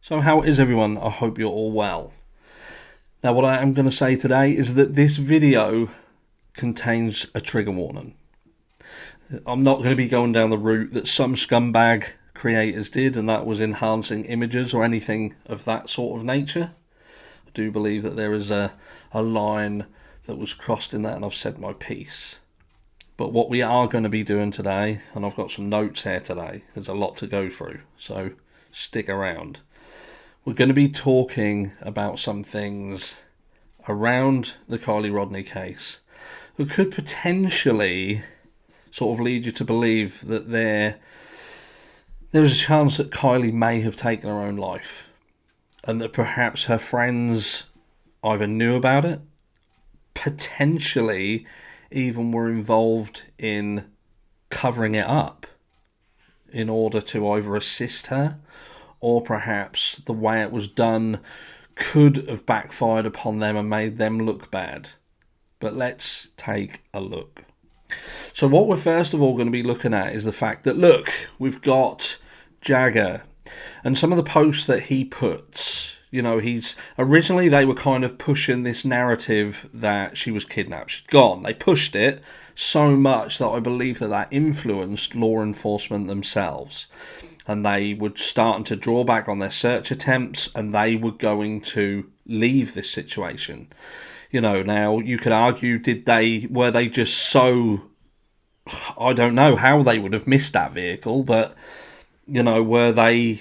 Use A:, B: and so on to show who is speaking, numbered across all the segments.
A: So how is everyone? I hope you're all well. Now what I am going to say today is that this video contains a trigger warning. I'm not going to be going down the route that some scumbag creators did, and that was enhancing images or anything of that sort of nature. I do believe that there is a line that was crossed in that, and I've said my piece. But what we are going to be doing today, and I've got some notes here today, there's a lot to go through, so stick around. We're going to be talking about some things around the Kiely Rodni case that could potentially sort of lead you to believe that there is a chance that Kiely may have taken her own life, and that perhaps her friends either knew about it, potentially even were involved in covering it up in order to either assist her, or perhaps the way it was done could have backfired upon them and made them look bad. But let's take a look. So what we're first of all going to be looking at is the fact that, look, we've got Jagger and some of the posts that he puts. You know, originally they were kind of pushing this narrative that she was kidnapped, she'd gone. They pushed it so much that I believe that influenced law enforcement themselves. And they were starting to draw back on their search attempts, and they were going to leave this situation. You know, now you could argue, were they just so, I don't know how they would have missed that vehicle, but, you know, were they,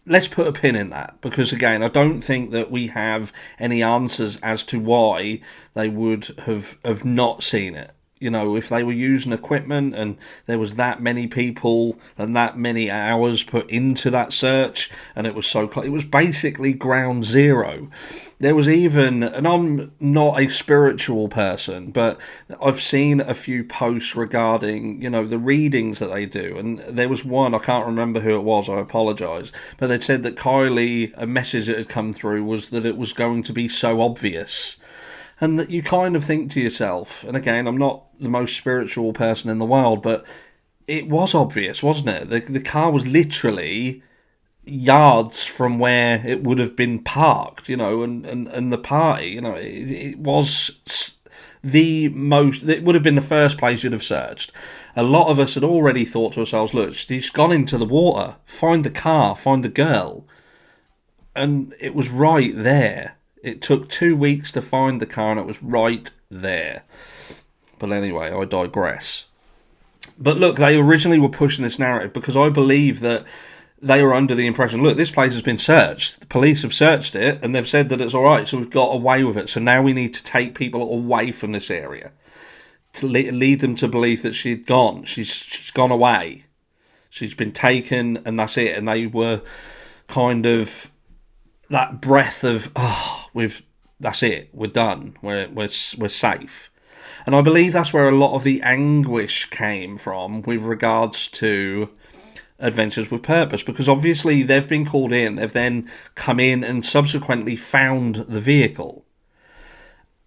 A: let's put a pin in that, because again, I don't think that we have any answers as to why they would have not seen it. You know, if they were using equipment and there was that many people and that many hours put into that search, and it was so close, it was basically ground zero. There was even, and I'm not a spiritual person, but I've seen a few posts regarding, you know, the readings that they do. And there was one, I can't remember who it was, I apologise, but they'd said that Kiely, a message that had come through was that it was going to be so obvious. And that you kind of think to yourself, and again, I'm not the most spiritual person in the world, but it was obvious, wasn't it? The car was literally yards from where it would have been parked, you know, and the party, you know, it was the most, it would have been the first place you'd have searched. A lot of us had already thought to ourselves, look, she's gone into the water, find the car, find the girl. And it was right there. It took 2 weeks to find the car, and it was right there. But anyway, I digress. But look, they originally were pushing this narrative because I believe that they were under the impression, look, this place has been searched. The police have searched it, and they've said that it's all right, so we've got away with it. So now we need to take people away from this area to lead them to believe that she'd gone. She's gone away. She's been taken, and that's it. And they were kind of that breath of, that's it, we're done, we're safe. And I believe that's where a lot of the anguish came from with regards to Adventures with Purpose, because obviously they've been called in, they've then come in and subsequently found the vehicle,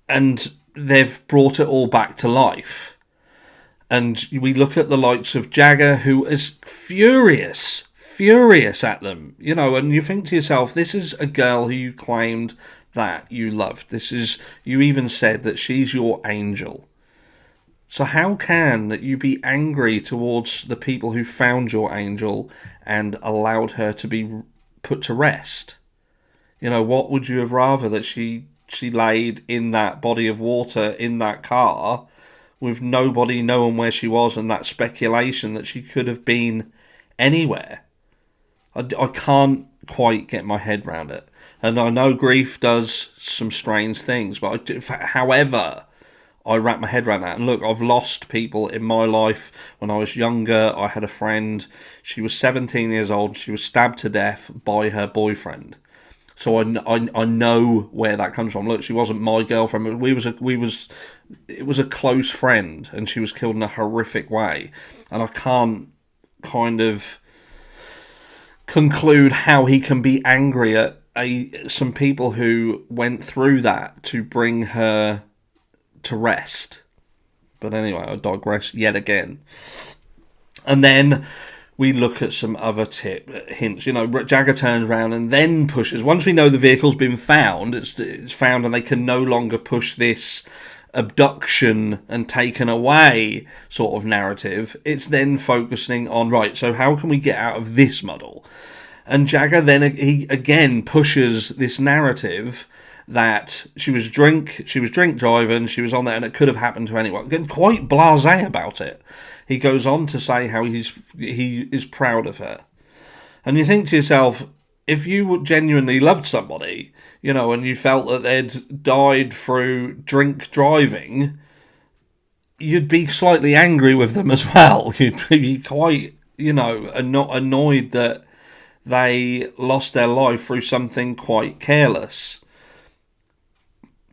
A: and they've brought it all back to life. And we look at the likes of Jagger, who is furious at them, you know, and you think to yourself, this is a girl who you claimed that you loved. You even said that she's your angel. So how can you be angry towards the people who found your angel and allowed her to be put to rest? You know, what would you have rather, that she laid in that body of water in that car with nobody knowing where she was, and that speculation that she could have been anywhere? I can't quite get my head around it. And I know grief does some strange things, but however, I wrap my head around that. And look, I've lost people in my life. When I was younger, I had a friend. She was 17 years old. She was stabbed to death by her boyfriend. So I know where that comes from. Look, she wasn't my girlfriend, but it was a close friend, and she was killed in a horrific way. And I can't kind of conclude how he can be angry at some people who went through that to bring her to rest. But anyway, I digress yet again. And then we look at some other hints. Jagger turns around and then pushes. Once we know the vehicle's been found, it's found, and they can no longer push this abduction and taken away sort of narrative. It's then focusing on, right, so how can we get out of this muddle? And Jagger then he again pushes this narrative that she was drink driving, she was on there, and it could have happened to anyone. Again, quite blasé about it. He goes on to say how he is proud of her. And you think to yourself, if you genuinely loved somebody, and you felt that they'd died through drink driving, you'd be slightly angry with them as well. You'd be quite, annoyed that they lost their life through something quite careless.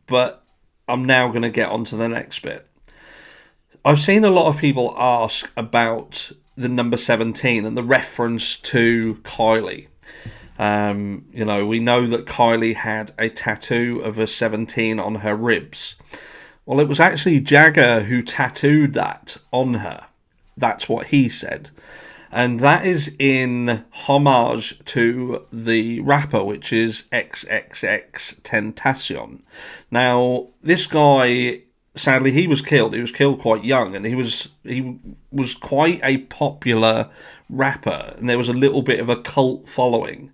A: But I'm now going to get on to the next bit. I've seen a lot of people ask about the number 17 and the reference to Kiely. We know that Kiely had a tattoo of a 17 on her ribs. Well, it was actually Jagger who tattooed that on her. That's what he said. And that is in homage to the rapper, which is Xxxtentacion. Now, this guy, sadly, he was killed. He was killed quite young, and he was quite a popular rapper, and there was a little bit of a cult following.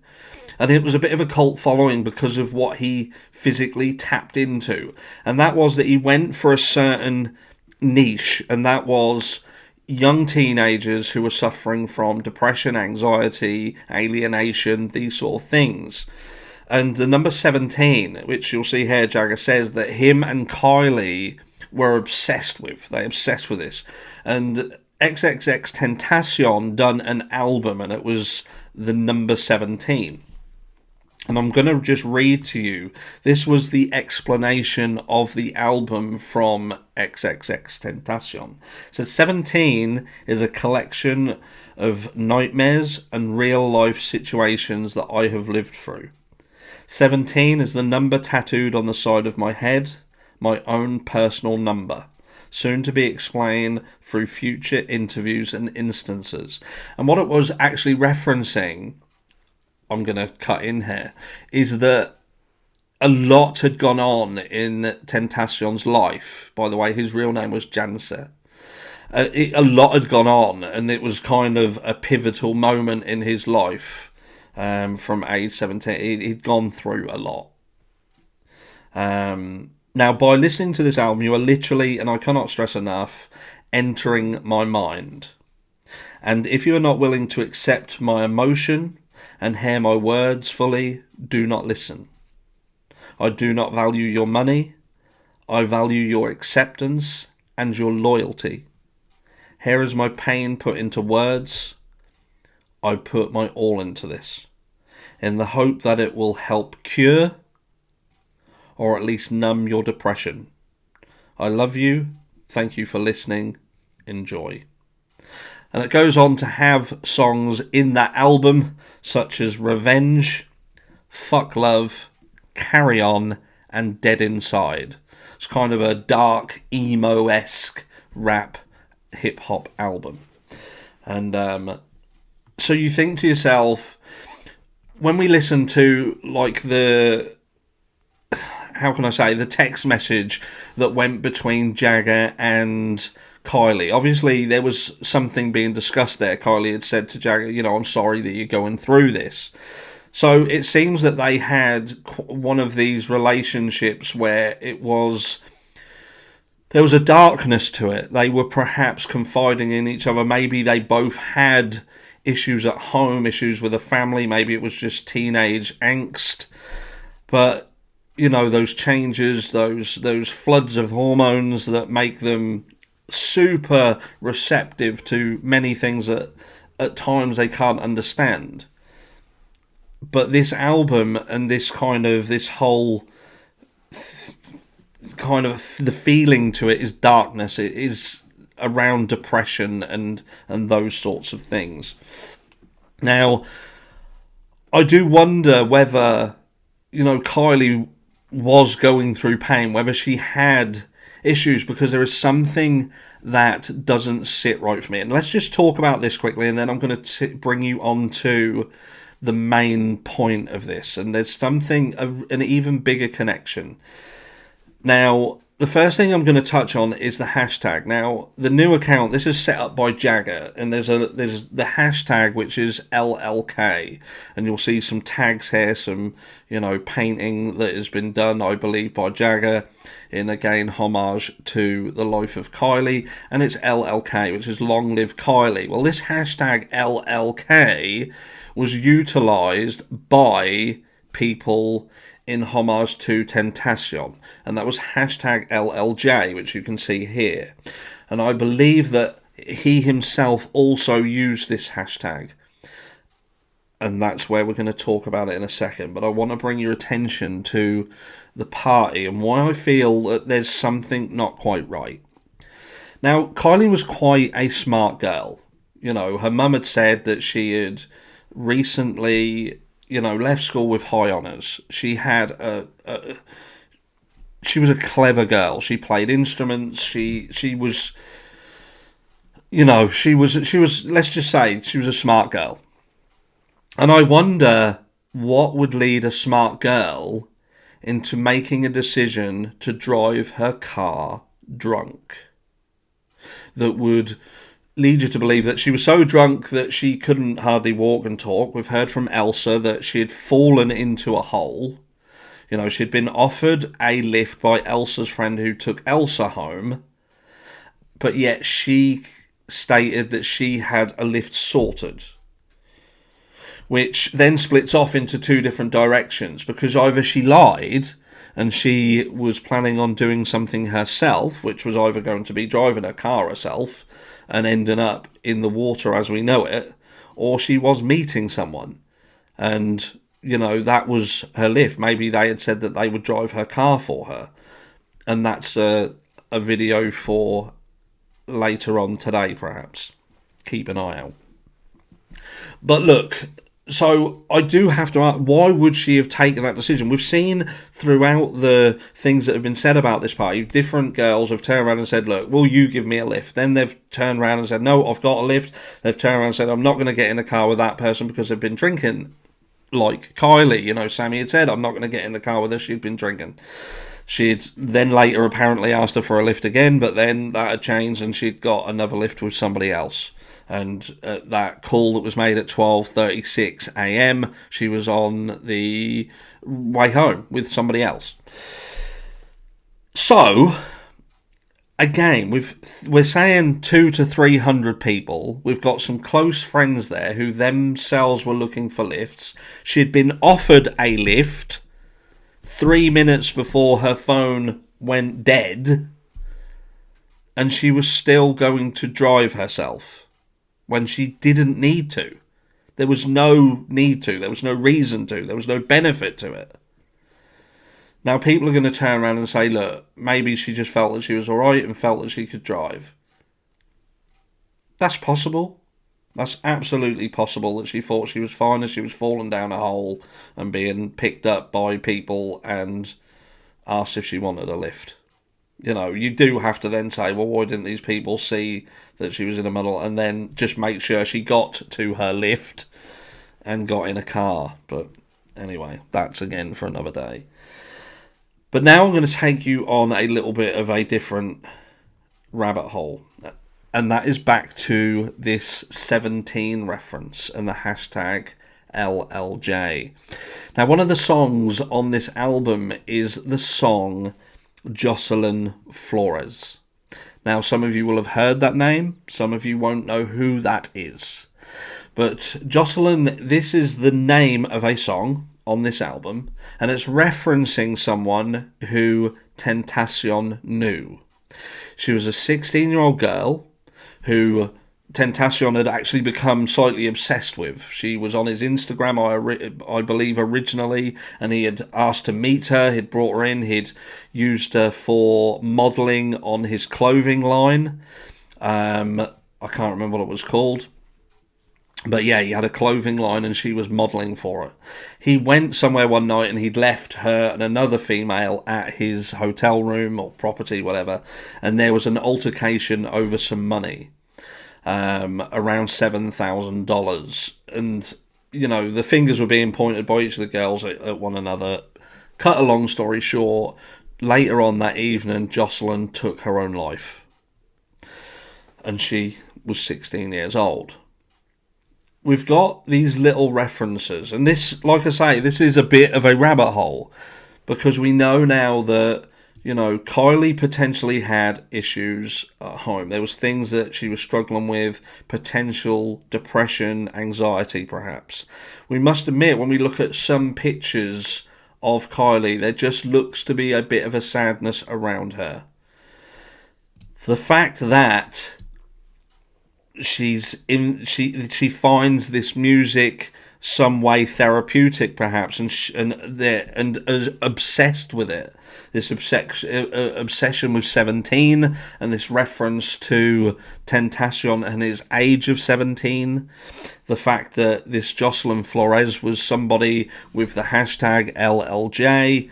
A: And it was a bit of a cult following because of what he physically tapped into. And that was that he went for a certain niche, and that was young teenagers who were suffering from depression, anxiety, alienation, these sort of things. And the number 17, which you'll see here, Jagger says that him and Kiely were obsessed with. They obsessed with this. And Xxxtentacion done an album, and it was the number 17. And I'm going to just read to you. This was the explanation of the album from Xxxtentacion. So 17 is a collection of nightmares and real-life situations that I have lived through. 17 is the number tattooed on the side of my head, my own personal number, soon to be explained through future interviews and instances. And what it was actually referencing, I'm going to cut in here, is that a lot had gone on in Tentacion's life. By the way, his real name was Janset. A lot had gone on, and it was kind of a pivotal moment in his life from age 17. He'd gone through a lot. Now, by listening to this album, you are literally, and I cannot stress enough, entering my mind. And if you are not willing to accept my emotion and hear my words fully, do not listen. I do not value your money. I value your acceptance and your loyalty. Here is my pain put into words. I put my all into this, in the hope that it will help cure or at least numb your depression. I love you. Thank you for listening. Enjoy. And it goes on to have songs in that album such as Revenge, Fuck Love, Carry On, and Dead Inside. It's kind of a dark, emo-esque rap hip-hop album. And so you think to yourself, when we listen to like the text message that went between Jagger and Kiely. Obviously, there was something being discussed there. Kiely had said to Jagger, I'm sorry that you're going through this. So it seems that they had one of these relationships where there was a darkness to it. They were perhaps confiding in each other. Maybe they both had issues at home, issues with a family. Maybe it was just teenage angst. But, those changes, those floods of hormones that make them super receptive to many things that at times they can't understand. But this album and this whole kind of the feeling to it is darkness. It is around depression and those sorts of things. Now, I do wonder whether Kiely was going through pain, whether she had issues because there is something that doesn't sit right for me. And let's just talk about this quickly, and then I'm going to bring you on to the main point of this. And there's something, an even bigger connection. Now, the first thing I'm going to touch on is the hashtag. Now, the new account, this is set up by Jagger, and there's the hashtag, which is LLK, and you'll see some tags here, some, painting that has been done, I believe, by Jagger, in, again, homage to the life of Kiely, and it's LLK, which is Long Live Kiely. Well, this hashtag LLK was utilised by people in homage to Xxxtentacion, and that was hashtag LLJ, which you can see here. And I believe that he himself also used this hashtag, and that's where we're going to talk about it in a second. But I want to bring your attention to the party and why I feel that there's something not quite right. Now, Kiely was quite a smart girl. Her mum had said that she had recently left school with high honours. She had she was a clever girl. She played instruments. She was, she was. Let's just say she was a smart girl. And I wonder what would lead a smart girl into making a decision to drive her car drunk. That would lead you to believe that she was so drunk that she couldn't hardly walk and talk. We've heard from Elsa that she had fallen into a hole. She'd been offered a lift by Elsa's friend who took Elsa home, but yet she stated that she had a lift sorted, which then splits off into two different directions, because either she lied and she was planning on doing something herself, which was either going to be driving her car herself and ending up in the water as we know it, or she was meeting someone. And, that was her lift. Maybe they had said that they would drive her car for her. And that's a video for later on today, perhaps. Keep an eye out. But look, so I do have to ask, why would she have taken that decision? We've seen throughout the things that have been said about this party, different girls have turned around and said, look, will you give me a lift? Then they've turned around and said, no, I've got a lift. They've turned around and said, I'm not going to get in a car with that person because they've been drinking. Like Kiely, Sammy had said, I'm not going to get in the car with her, she'd been drinking. She'd then later apparently asked her for a lift again, but then that had changed and she'd got another lift with somebody else. And at that call that was made at 12:36 a.m, she was on the way home with somebody else. So, again, we're saying 200 to 300 people. We've got some close friends there who themselves were looking for lifts. She'd been offered a lift 3 minutes before her phone went dead, and she was still going to drive herself when she didn't need to. There was no need to. There was no reason to. There was no benefit to it. Now, people are going to turn around and say, look, maybe she just felt that she was alright and felt that she could drive. That's possible. That's absolutely possible that she thought she was fine as she was falling down a hole and being picked up by people and asked if she wanted a lift. You do have to then say, well, why didn't these people see that she was in a muddle and then just make sure she got to her lift and got in a car. But anyway, that's again for another day. But now I'm going to take you on a little bit of a different rabbit hole. And that is back to this 17 reference and the hashtag LLJ. Now, one of the songs on this album is the song Jocelyn Flores. Now, some of you will have heard that name. Some of you won't know who that is. But Jocelyn, this is the name of a song on this album, and it's referencing someone who Xxxtentacion knew. She was a 16-year-old girl who Xxxtentacion had actually become slightly obsessed with. She was on his Instagram, I believe, originally, and he had asked to meet her. He'd brought her in. He'd used her for modelling on his clothing line. I can't remember what it was called. But yeah, he had a clothing line and she was modelling for it. He went somewhere one night and he'd left her and another female at his hotel room or property, whatever, and there was an altercation over some money, around $7,000. And, the fingers were being pointed by each of the girls at one another. Cut a long story short, later on that evening, Jocelyn took her own life. And she was 16 years old. We've got these little references, and this, like I say, this is a bit of a rabbit hole, because we know now that, Kiely potentially had issues at home. There was things that she was struggling with, potential depression, anxiety perhaps. We must admit, when we look at some pictures of Kiely, there just looks to be a bit of a sadness around her. The fact that she finds this music some way therapeutic, perhaps, and is obsessed with it. This obsession with 17, and this reference to Xxxtentacion and his age of 17. The fact that this Jocelyn Flores was somebody with the hashtag LLJ.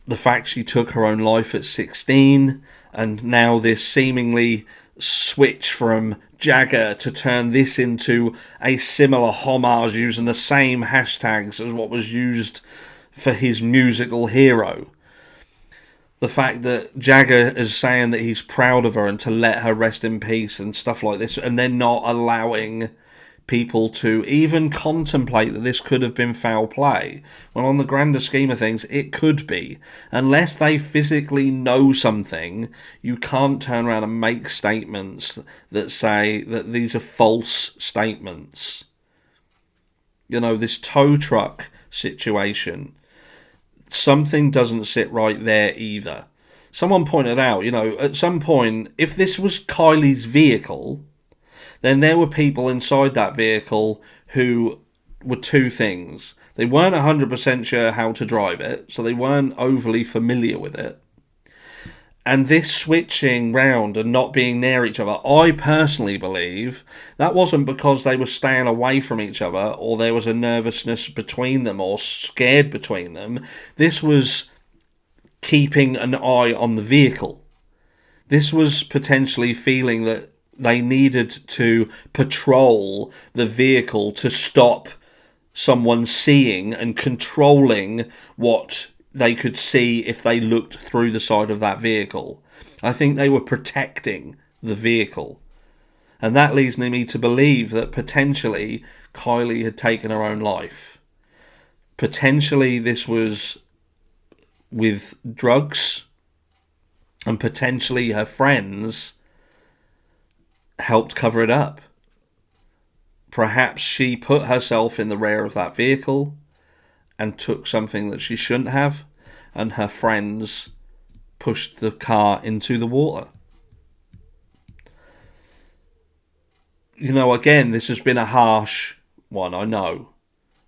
A: The fact she took her own life at 16, and now this seemingly switch from Jagger to turn this into a similar homage using the same hashtags as what was used for his musical hero. The fact that Jagger is saying that he's proud of her and to let her rest in peace and stuff like this, and they're not allowing people to even contemplate that this could have been foul play, when on the grander scheme of things it could be. Unless they physically know something, you can't turn around and make statements that say that these are false statements. This tow truck situation, something doesn't sit right there either. Someone pointed out, at some point, if this was Kiely's vehicle, then there were people inside that vehicle who were two things. They weren't 100% sure how to drive it, so they weren't overly familiar with it. And this switching round and not being near each other, I personally believe that wasn't because they were staying away from each other or there was a nervousness between them or scared between them. This was keeping an eye on the vehicle. This was potentially feeling that they needed to patrol the vehicle to stop someone seeing and controlling what they could see if they looked through the side of that vehicle. I think they were protecting the vehicle. And that leads me to believe that potentially Kiely had taken her own life. Potentially this was with drugs, and potentially her friends helped cover it up. Perhaps she put herself in the rear of that vehicle and took something that she shouldn't have, and her friends pushed the car into the water. Again, this has been a harsh one, I know.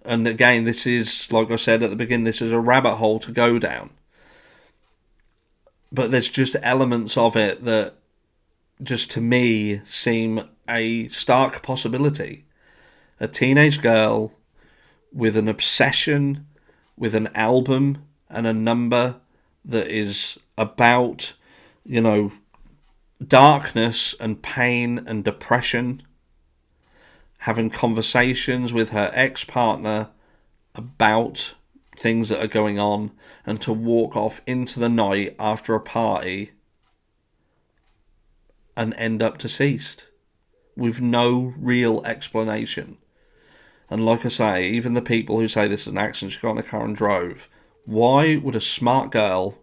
A: And again, this is, like I said at the beginning, this is a rabbit hole to go down. But there's just elements of it that just to me seem a stark possibility. A teenage girl with an obsession with an album and a number that is about, darkness and pain and depression, having conversations with her ex-partner about things that are going on, and to walk off into the night after a party and end up deceased with no real explanation. And like I say, even the people who say this is an accident, she got in the car and drove. Why would a smart girl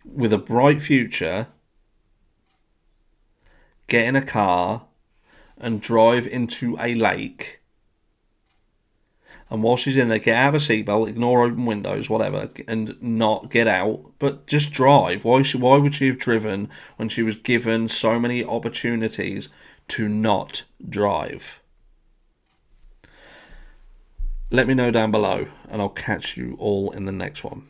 A: with a bright future get in a car and drive into a lake, and while she's in there, get out of a seatbelt, ignore open windows, whatever, and not get out, but just drive? Why would she have driven when she was given so many opportunities to not drive? Let me know down below, and I'll catch you all in the next one.